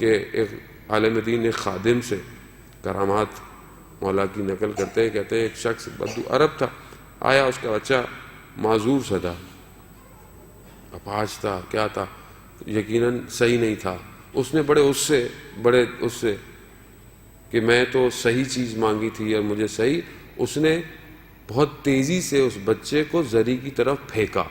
کہ ایک عالم دین ایک خادم سے کرامات مولا کی نقل کرتے ہیں، کہتے ہیں ایک شخص بدو عرب تھا، آیا، اس کا بچہ معذور سا تھا، اپاہج تھا، کیا تھا، یقیناً صحیح نہیں تھا. اس نے بڑے اس سے کہ میں تو صحیح چیز مانگی تھی اور مجھے صحیح، اس نے بہت تیزی سے اس بچے کو زری کی طرف پھینکا.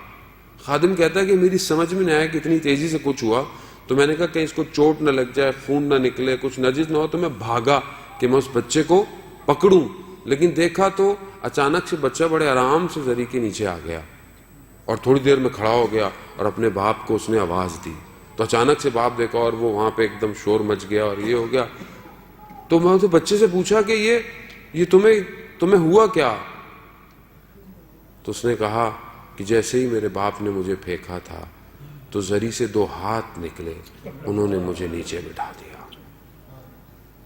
خادم کہتا ہے کہ میری سمجھ میں نہیں آیا کہ اتنی تیزی سے کچھ ہوا، تو میں نے کہا کہ اس کو چوٹ نہ لگ جائے، خون نہ نکلے، کچھ نجس نہ ہو، تو میں بھاگا کہ میں اس بچے کو پکڑوں. لیکن دیکھا تو اچانک سے بچہ بڑے آرام سے زری کے نیچے آ گیا اور تھوڑی دیر میں کھڑا ہو گیا اور اپنے باپ کو اس نے آواز دی. تو اچانک سے باپ دیکھا اور وہ وہاں پہ ایک دم شور مچ گیا اور یہ ہو گیا. تو میں اسے بچے سے پوچھا کہ یہ تمہیں ہوا کیا؟ تو اس نے کہا کہ جیسے ہی میرے باپ نے مجھے پھینکا تھا تو زری سے 2 ہاتھ نکلے، انہوں نے مجھے نیچے بٹھا دیا.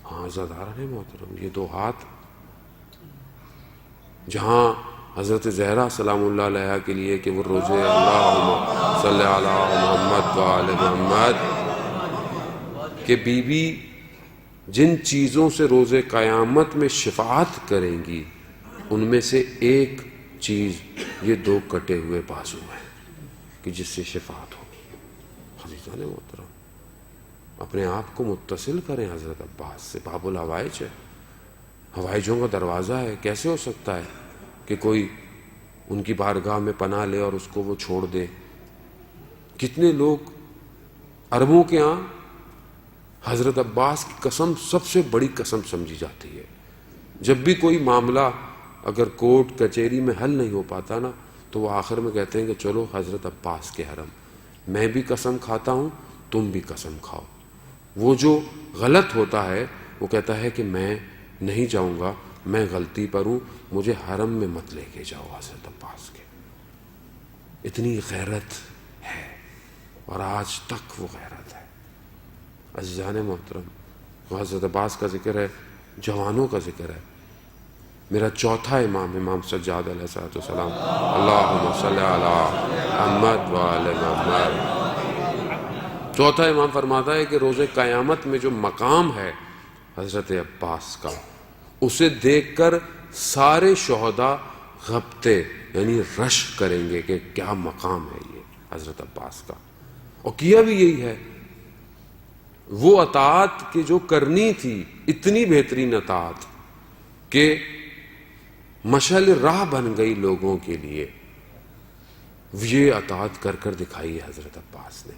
ہاں عزیزان محترم، یہ 2 ہاتھ جہاں حضرت زہرا سلام اللہ علیہا کے لیے کہ وہ روزے اللہم صلی علی محمد و آل محمد کہ بی بی جن چیزوں سے روز قیامت میں شفاعت کریں گی ان میں سے ایک چیز یہ 2 کٹے ہوئے بازو ہیں کہ جس سے شفاعت ہوگی. عزیزان محترم، اپنے آپ کو متصل کریں حضرت عباس سے. باب الحوائج ہے، حوائجوں کا دروازہ ہے. کیسے ہو سکتا ہے کہ کوئی ان کی بارگاہ میں پناہ لے اور اس کو وہ چھوڑ دے؟ کتنے لوگ، عربوں کے ہاں حضرت عباس کی قسم سب سے بڑی قسم سمجھی جاتی ہے. جب بھی کوئی معاملہ اگر کورٹ کچہری میں حل نہیں ہو پاتا نا، تو وہ آخر میں کہتے ہیں کہ چلو حضرت عباس کے حرم، میں بھی قسم کھاتا ہوں، تم بھی قسم کھاؤ. وہ جو غلط ہوتا ہے وہ کہتا ہے کہ میں نہیں جاؤں گا، میں غلطی پر ہوں، مجھے حرم میں مت لے کے جاؤ حضرت عباس کے. اتنی غیرت ہے اور آج تک وہ غیرت ہے. عزیزان محترم، حضرت عباس کا ذکر ہے، جوانوں کا ذکر ہے. میرا چوتھا امام سجاد علیہ السلام، اللہم صلی علی محمد و آل محمد. چوتھا امام فرماتا ہے کہ روز قیامت میں جو مقام ہے حضرت عباس کا، اسے دیکھ کر سارے شہداء غبطے یعنی رشک کریں گے کہ کیا مقام ہے یہ حضرت عباس کا. اور کیا بھی یہی ہے. وہ اطاعت کہ جو کرنی تھی، اتنی بہترین اطاعت کہ مشعل راہ بن گئی لوگوں کے لیے، یہ اطاعت کر کر دکھائی ہے حضرت عباس نے.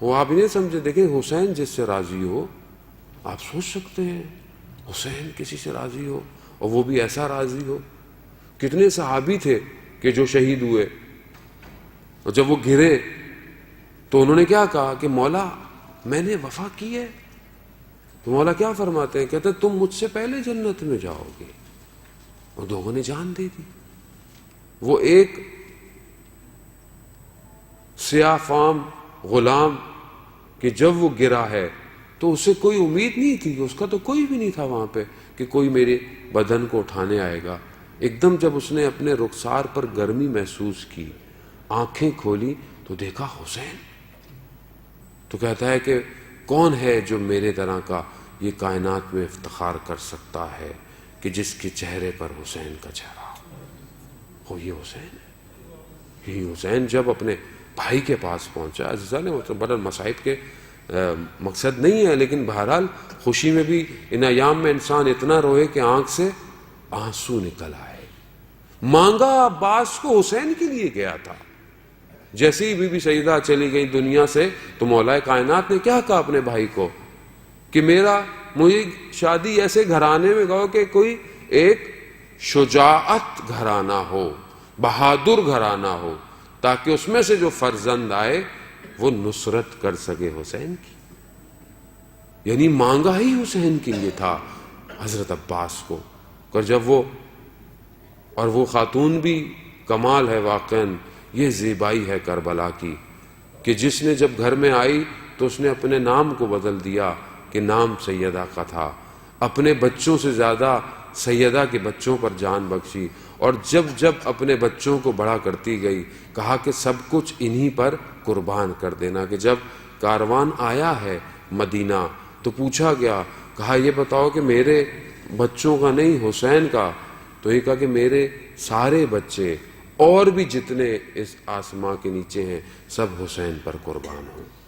وہ آپ نہیں سمجھے. دیکھیں حسین جس سے راضی ہو، آپ سوچ سکتے ہیں حسین کسی سے راضی ہو اور وہ بھی ایسا راضی ہو. کتنے صحابی تھے کہ جو شہید ہوئے اور جب وہ گرے تو انہوں نے کیا کہا کہ مولا میں نے وفا کی ہے. تو مولا کیا فرماتے ہیں؟ کہتے ہیں تم مجھ سے پہلے جنت میں جاؤ گے. اور 2 نے جان دے دی. وہ ایک سیاہ فام غلام کہ جب وہ گرا ہے تو اسے کوئی امید نہیں تھی، اس کا تو کوئی بھی نہیں تھا وہاں پہ کہ کوئی میرے بدن کو اٹھانے آئے گا. ایک دم جب اس نے اپنے رخسار پر گرمی محسوس کی، آنکھیں کھولی تو دیکھا حسین. تو کہتا ہے کہ کون ہے جو میرے طرح کا یہ کائنات میں افتخار کر سکتا ہے کہ جس کے چہرے پر حسین کا چہرہ ہو. یہ حسین ہے. یہ حسین جب اپنے بھائی کے پاس پہنچا، عزیزان محترم، بڑا مصائب کے مقصد نہیں ہے، لیکن بہرحال خوشی میں بھی ان ایام میں انسان اتنا روئے کہ آنکھ سے آنسو نکل آئے. مانگا عباس کو حسین کے لیے گیا تھا. جیسے ہی بی بی سیدہ چلی گئی دنیا سے تو مولا کائنات نے کیا کہا اپنے بھائی کو کہ مجھے شادی ایسے گھرانے میں گاؤ کہ کوئی ایک شجاعت گھرانہ ہو، بہادر گھرانہ ہو، تاکہ اس میں سے جو فرزند آئے وہ نصرت کر سکے حسین کی. یعنی مانگا ہی حسین کے لیے تھا حضرت عباس کو. اور جب وہ خاتون بھی کمال ہے واقعاً. یہ زیبائی ہے کربلا کی کہ جس نے جب گھر میں آئی تو اس نے اپنے نام کو بدل دیا کہ نام سیدہ کا تھا. اپنے بچوں سے زیادہ سیدہ کے بچوں پر جان بخشی، اور جب اپنے بچوں کو بڑا کرتی گئی کہا کہ سب کچھ انہی پر قربان کر دینا. کہ جب کاروان آیا ہے مدینہ۔ تو پوچھا گیا، کہا یہ بتاؤ کہ میرے بچوں کا نہیں حسین کا؟ تو یہ کہا کہ میرے سارے بچے اور بھی جتنے اس آسماں کے نیچے ہیں سب حسین پر قربان ہوں۔